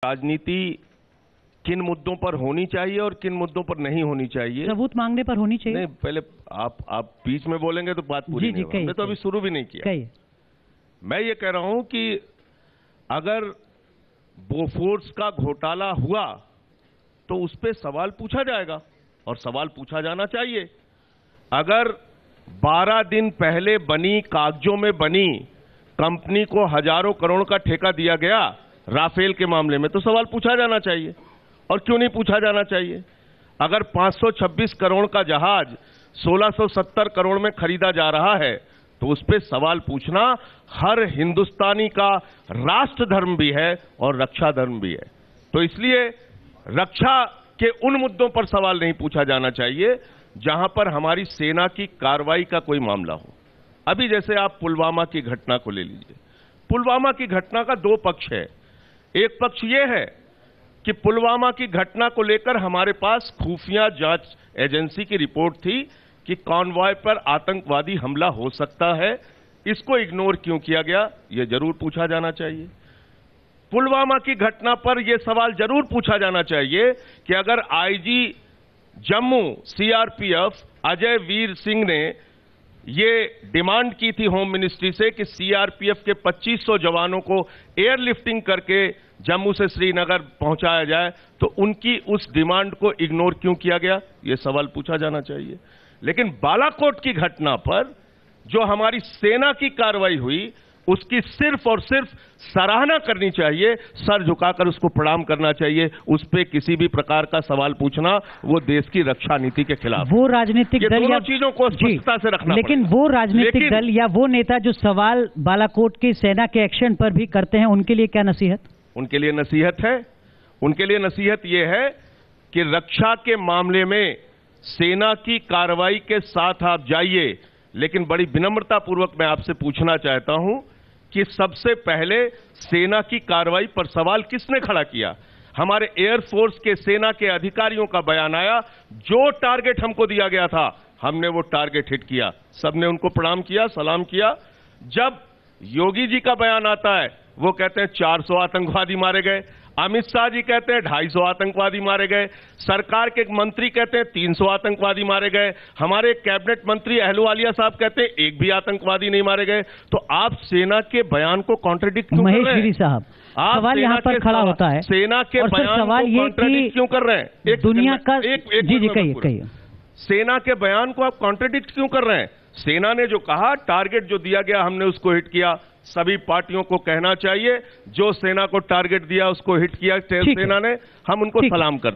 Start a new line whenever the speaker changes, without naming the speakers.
राजनीति किन मुद्दों पर होनी चाहिए और किन मुद्दों पर नहीं होनी चाहिए।
सबूत मांगने पर होनी चाहिए।
नहीं, पहले आप बीच में बोलेंगे तो बात पूरी नहीं होगी। हमने तो अभी शुरू भी नहीं किया। मैं ये कह रहा हूं कि अगर बोफोर्स का घोटाला हुआ तो उस पर सवाल पूछा जाएगा और सवाल पूछा जाना चाहिए। अगर 12 दिन पहले बनी, कागजों में बनी कंपनी को हजारों करोड़ का ठेका दिया गया राफेल के मामले में, तो सवाल पूछा जाना चाहिए। और क्यों नहीं पूछा जाना चाहिए? अगर 526 करोड़ का जहाज 1670 करोड़ में खरीदा जा रहा है तो उस पर सवाल पूछना हर हिंदुस्तानी का राष्ट्र धर्म भी है और रक्षा धर्म भी है। तो इसलिए रक्षा के उन मुद्दों पर सवाल नहीं पूछा जाना चाहिए जहां पर हमारी सेना की कार्रवाई का कोई मामला हो। अभी जैसे आप पुलवामा की घटना को ले लीजिए। पुलवामा की घटना का दो पक्ष है। एक पक्ष यह है कि पुलवामा की घटना को लेकर हमारे पास खुफिया जांच एजेंसी की रिपोर्ट थी कि कॉन्वॉय पर आतंकवादी हमला हो सकता है। इसको इग्नोर क्यों किया गया, यह जरूर पूछा जाना चाहिए। पुलवामा की घटना पर यह सवाल जरूर पूछा जाना चाहिए कि अगर आईजी जम्मू सीआरपीएफ अजय वीर सिंह ने ये डिमांड की थी होम मिनिस्ट्री से कि सीआरपीएफ के 2500 जवानों को एयरलिफ्टिंग करके जम्मू से श्रीनगर पहुंचाया जाए, तो उनकी उस डिमांड को इग्नोर क्यों किया गया, यह सवाल पूछा जाना चाहिए। लेकिन बालाकोट की घटना पर जो हमारी सेना की कार्रवाई हुई उसकी सिर्फ और सिर्फ सराहना करनी चाहिए, सर झुकाकर उसको प्रणाम करना चाहिए। उस पे किसी भी प्रकार का सवाल पूछना वो देश की रक्षा नीति के खिलाफ।
वो राजनीतिक दल या
चीजों को स्पष्टता से रखना,
लेकिन वो राजनीतिक दल या वो नेता जो सवाल बालाकोट की सेना के एक्शन पर भी करते हैं, उनके लिए क्या नसीहत?
उनके लिए नसीहत है, उनके लिए नसीहत यह है कि रक्षा के मामले में सेना की कार्रवाई के साथ आप जाइए, लेकिन बड़ी विनम्रता पूर्वक मैं आपसे पूछना चाहता हूं कि सबसे पहले सेना की कार्रवाई पर सवाल किसने खड़ा किया? हमारे एयरफोर्स के सेना के अधिकारियों का बयान आया, जो टारगेट हमको दिया गया था हमने वो टारगेट हिट किया। सबने उनको प्रणाम किया, सलाम किया। जब योगी जी का बयान आता है वो कहते हैं 400 आतंकवादी मारे गए, अमित शाह जी कहते हैं 250 आतंकवादी मारे गए, सरकार के मंत्री कहते हैं 300 आतंकवादी मारे गए, हमारे कैबिनेट मंत्री अहलुवालिया साहब कहते हैं एक भी आतंकवादी नहीं मारे गए। तो आप सेना के बयान को कॉन्ट्रडिक्ट क्यों कर रहे हैं?
महेश गिरी साहब, सवाल यहाँ पर खड़ा होता है,
सेना के बयान को कॉन्ट्रडिक्ट क्यों कर रहे हैं?
दुनिया का जी कहिए।
सेना के बयान को आप कॉन्ट्रडिक्ट क्यों कर रहे हैं? सेना ने जो कहा, टारगेट जो दिया गया हमने उसको हिट किया। सभी पार्टियों को कहना चाहिए जो सेना को टारगेट दिया उसको हिट किया सेना ने, हम उनको सलाम करते हैं।